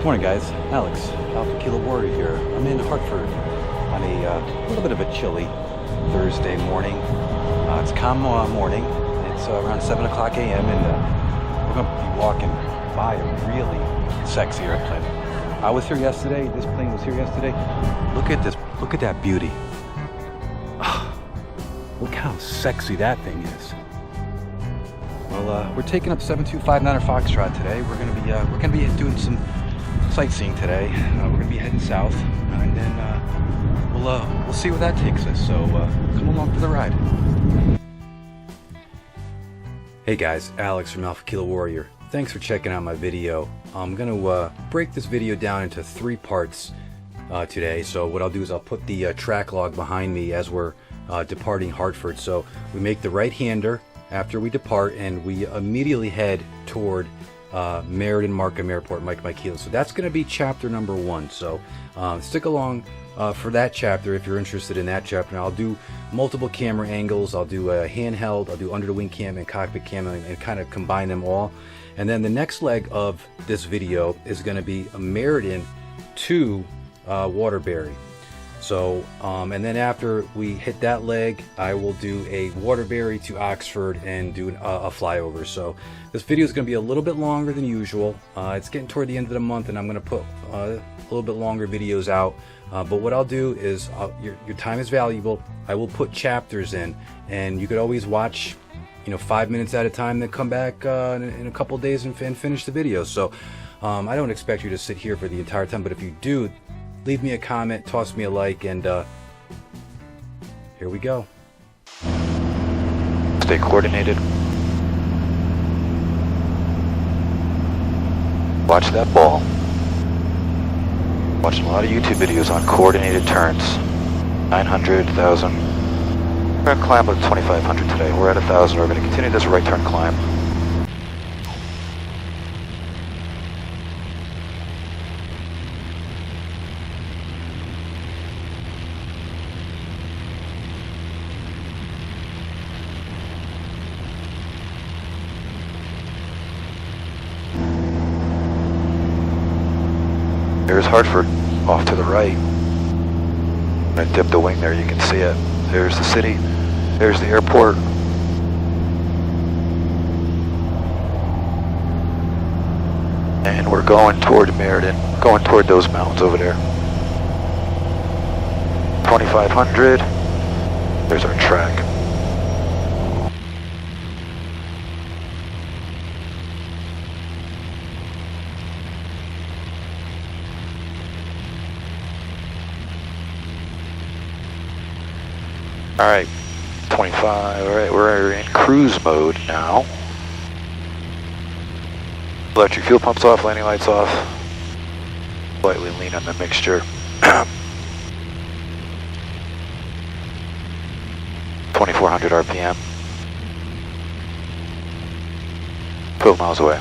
Morning guys, Alex, Alpha Kilo Warrior here. I'm in Hartford on a little bit of a chilly Thursday morning. It's calm morning. It's around 7 o'clock a.m. and we're going to be walking by a really sexy airplane. I was here yesterday. This plane was here yesterday. Look at this. Look at that beauty. Look how sexy that thing is. Well, we're taking up 7259 Foxtrot today. We're gonna be doing some sightseeing today. We're gonna be heading south, and then we'll see where that takes us. So come along for the ride. Hey guys, Alex from Alpha Kilo Warrior. Thanks for checking out my video. I'm gonna break this video down into 3 parts today. So what I'll do is I'll put the track log behind me as we're departing Hartford. So we make the right-hander after we depart, and we immediately head toward Meriden Markham Airport, Mike Kilo. So that's going to be chapter number 1. So stick along for that chapter if you're interested in that chapter. And I'll do multiple camera angles. I'll do a handheld, I'll do under the wing cam and cockpit cam, and kind of combine them all. And then the next leg of this video is going to be a Meriden to Waterbury. So, and then after we hit that leg, I will do a Waterbury to Oxford and do a flyover. So this video is going to be a little bit longer than usual. It's getting toward the end of the month, and I'm going to put a little bit longer videos out. But what I'll do is, your time is valuable. I will put chapters in, and you could always watch, 5 minutes at a time, then come back in a couple days and finish the video. So I don't expect you to sit here for the entire time, but if you do, leave me a comment, toss me a like, and here we go. Stay coordinated. Watch that ball. Watching a lot of YouTube videos on coordinated turns. 900, 1,000. We're going to climb up to 2,500 today. We're at 1,000. We're going to continue this right turn climb. There's Hartford, off to the right. When I dip the wing there, you can see it. There's the city, there's the airport. And we're going toward Meriden, going toward those mountains over there. 2,500, there's our track. Alright, 25, alright, we're in cruise mode now. Electric fuel pumps off, landing lights off. Slightly lean on the mixture. 2,400 RPM. 12 miles away.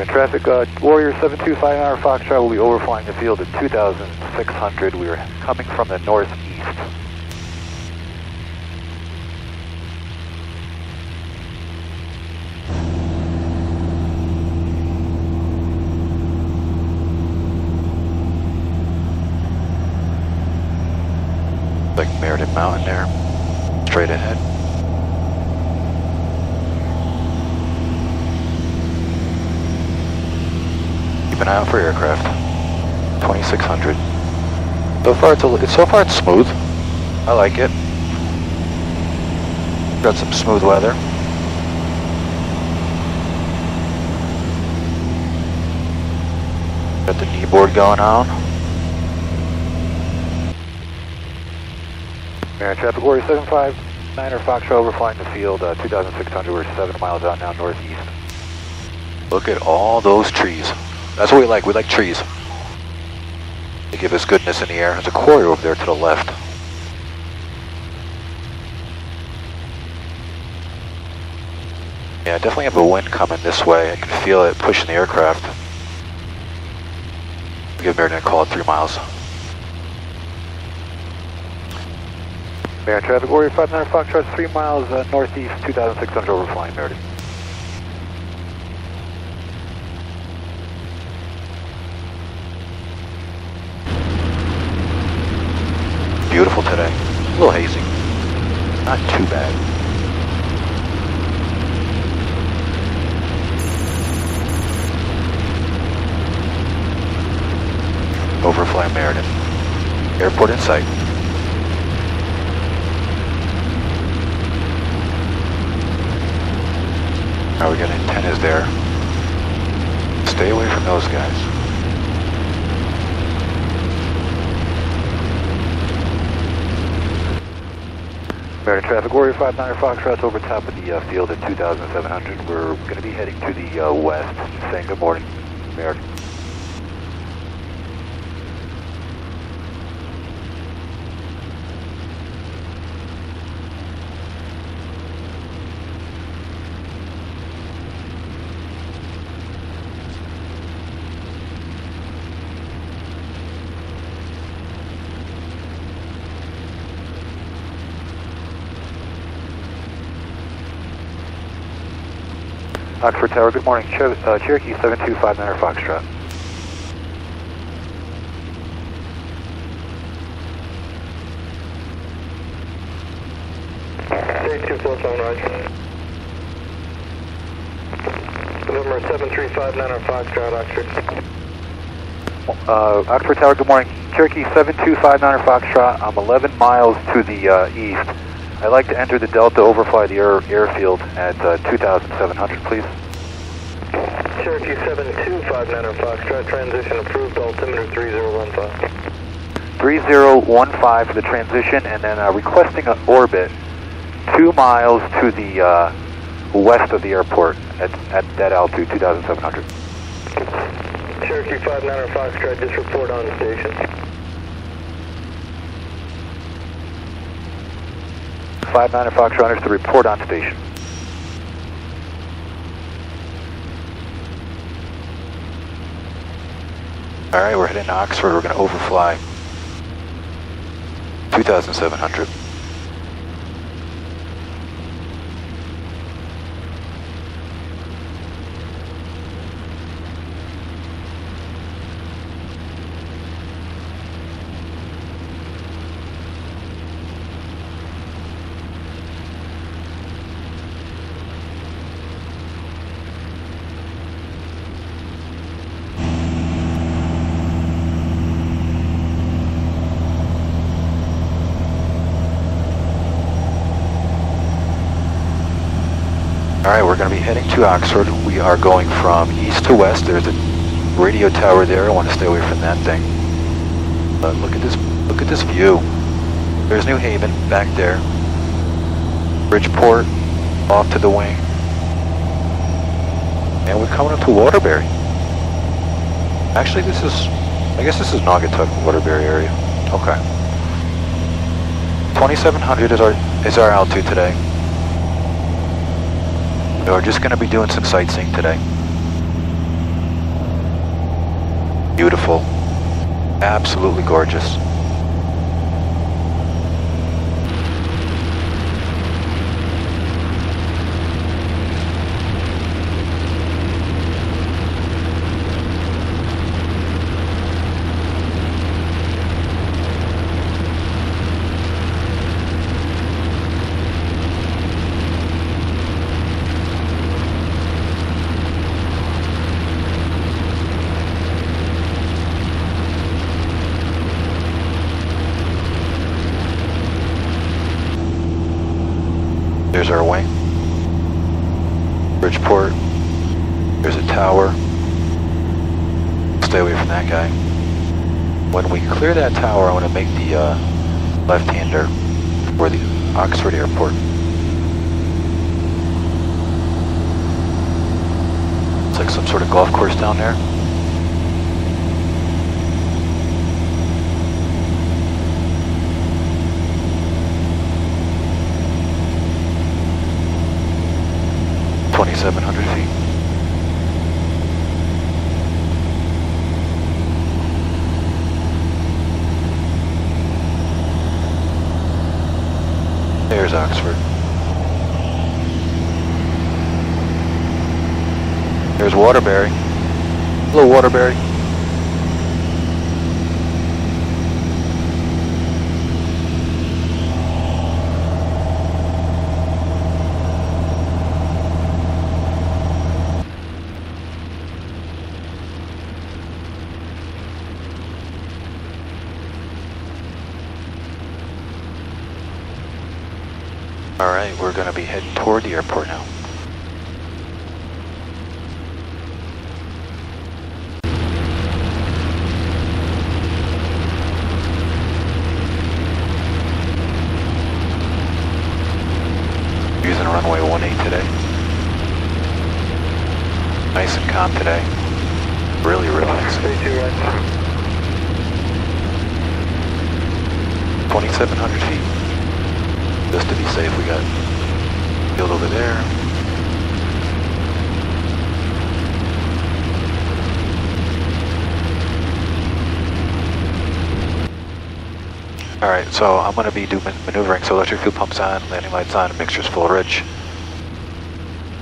Traffic, Warrior 7259 Foxtrot will be overflying the field at 2,600. We are coming from the northeast. Like Meriden Mountain there, straight ahead. Keep an eye out for aircraft. 2,600. So far it's smooth. I like it. Got some smooth weather. Got the knee board going on. Meriden Traffic Warrior 759 Foxtrot overflying the field, 2,600. We're 7 miles out now northeast. Look at all those trees. That's what we like. We like trees. They give us goodness in the air. There's a quarry over there to the left. Yeah, I definitely have a wind coming this way. I can feel it pushing the aircraft. I'll give Meriden a call at 3 miles. Meriden Traffic Warrior 59 Foxtrot, 3 miles northeast, 2,600 overflying Meriden. Beautiful today. A little hazy. Not too bad. Overflying Meriden. Airport in sight. Now we got antennas there. Stay away from those guys. Meriden Traffic Warrior 59 Foxtrot's over top of the field at 2,700. We're going to be heading to the west, saying good morning, Meriden. Oxford Tower, good morning. Cherokee 7259 Foxtrot. November 7359 on Foxtrot, Oxford. Oxford Tower, good morning. Cherokee 7259 Foxtrot. I'm 11 miles to the east. I'd like to enter the Delta, overfly the airfield at 2,700, please. Cherokee 7259 on Foxtrot, transition approved, altimeter 3015. 3015 for the transition, and then requesting an orbit 2 miles to the west of the airport at that altitude, 2,700. Cherokee 59 on Foxtrot, just report on station. 59 Foxtrot to report on station. Alright, we're heading to Oxford. We're going to overfly 2,700. Alright, we're going to be heading to Oxford. We are going from east to west. There's a radio tower there. I want to stay away from that thing. But look at this view. There's New Haven back there. Bridgeport off to the wing. And we're coming up to Waterbury. Actually, I guess this is Naugatuck, Waterbury area. Okay. 2,700 is our altitude today. We're just going to be doing some sightseeing today. Beautiful. Absolutely gorgeous. There's our wing. Bridgeport. There's a tower. Stay away from that guy. When we clear that tower, I want to make the left-hander for the Oxford Airport. It's like some sort of golf course down there. $2,700 feet. There's Oxford. There's Waterbury. Hello, Waterbury. Alright, we're going to be heading toward the airport now. Using runway 18 today. Nice and calm today. Really relaxing. 2,700 feet. Just to be safe, we got field over there. Alright, so I'm going to be doing maneuvering, so electric fuel pumps on, landing lights on, mixture's full rich.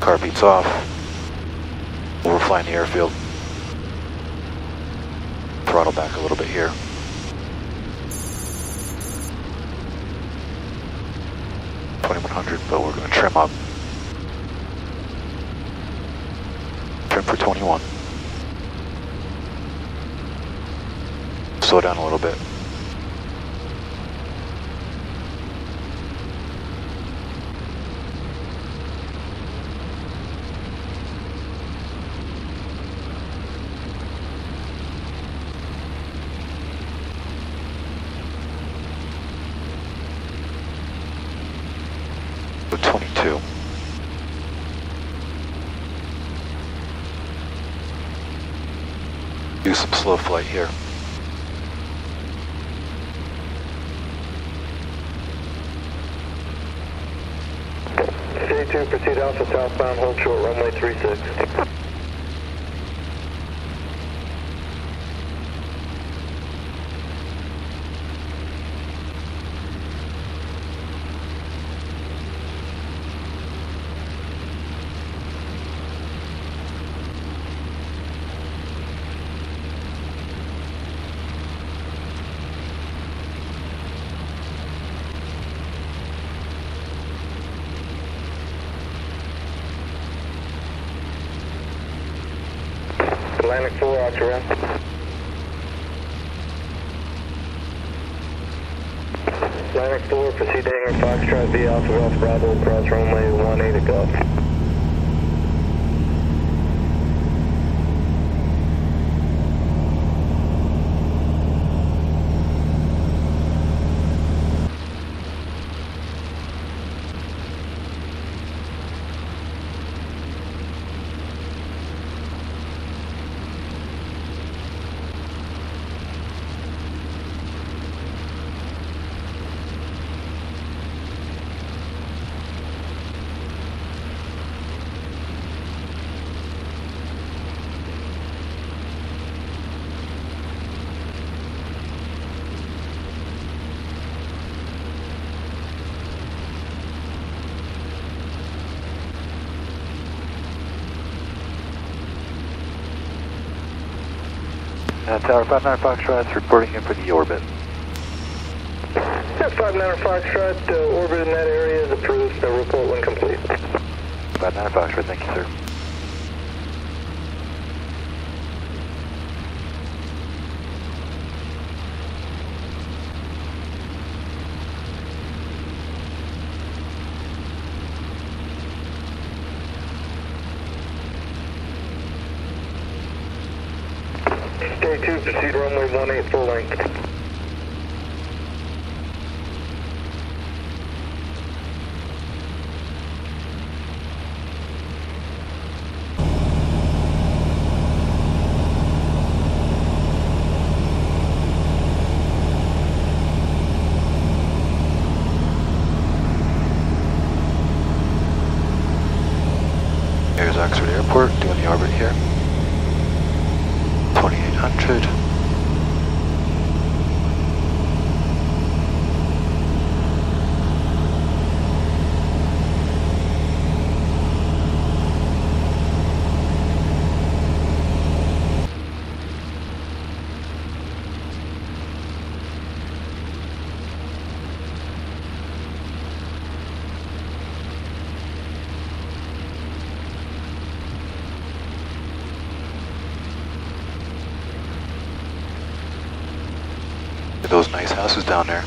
Car beats off. Overflying the airfield. Throttle back a little bit here. But we're going to trim up. Trim for 21. Slow down a little bit. With 22. Do some slow flight here. J2, proceed Alpha southbound, hold short, runway 36. Atlantic 4, out your end. Atlantic 4, proceed to hangar Foxtrot via Alpha Golf Bravo, across runway 18 to Golf. Tower 59 Foxtrot's reporting in for the orbit. 59 Foxtrot, orbit in that area is approved, so report when complete. 59 Foxtrot, thank you, sir. J2, proceed runway 18 full length. Here's Oxford Airport, doing the orbit here. 2800. those nice houses down there.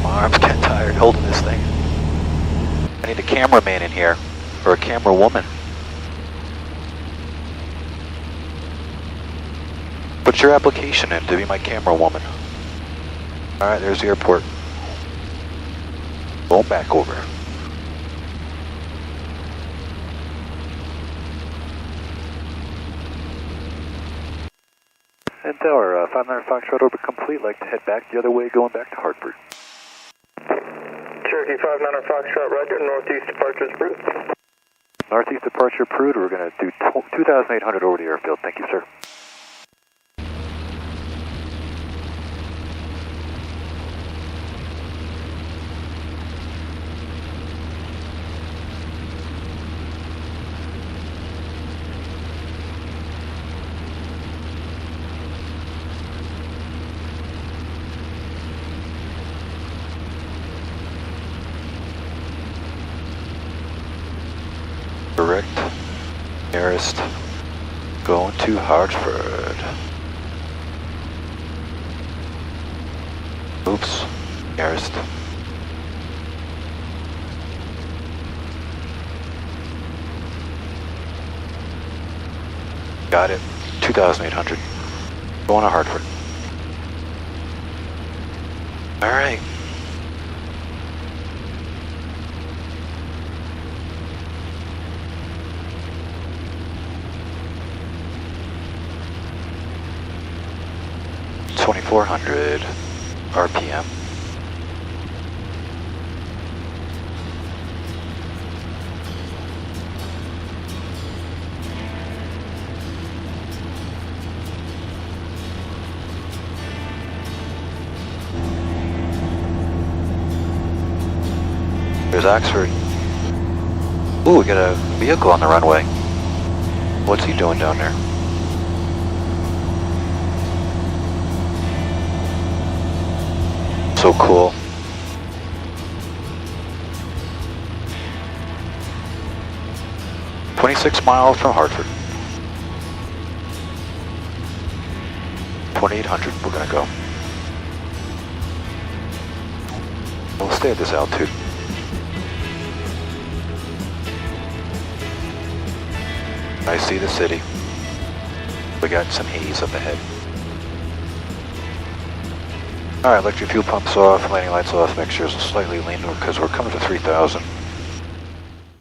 My arm's getting tired holding this thing. I need a cameraman in here, or a camera woman. Put your application in to be my camera woman. Alright, there's the airport. Going back over. And Tower, 59 Foxtrot orbit complete. Like to head back the other way, going back to Hartford. Cherokee 59 Foxtrot, roger, northeast departure is approved. Northeast departure approved. We're going to do 2,800 over the airfield. Thank you, sir. Correct. Nearest. Going to Hartford. Oops. Nearest. Got it. 2,800. Going to Hartford. All right. $2,400 RPM. There's Oxford. Ooh, we got a vehicle on the runway. What's he doing down there? So cool. "26 miles from Hartford. 2,800, we're gonna go. We'll stay at this altitude. I see the city. We got some haze up ahead. Alright, electric fuel pumps off, landing lights off, make sure it's slightly lean because we're coming to 3,000.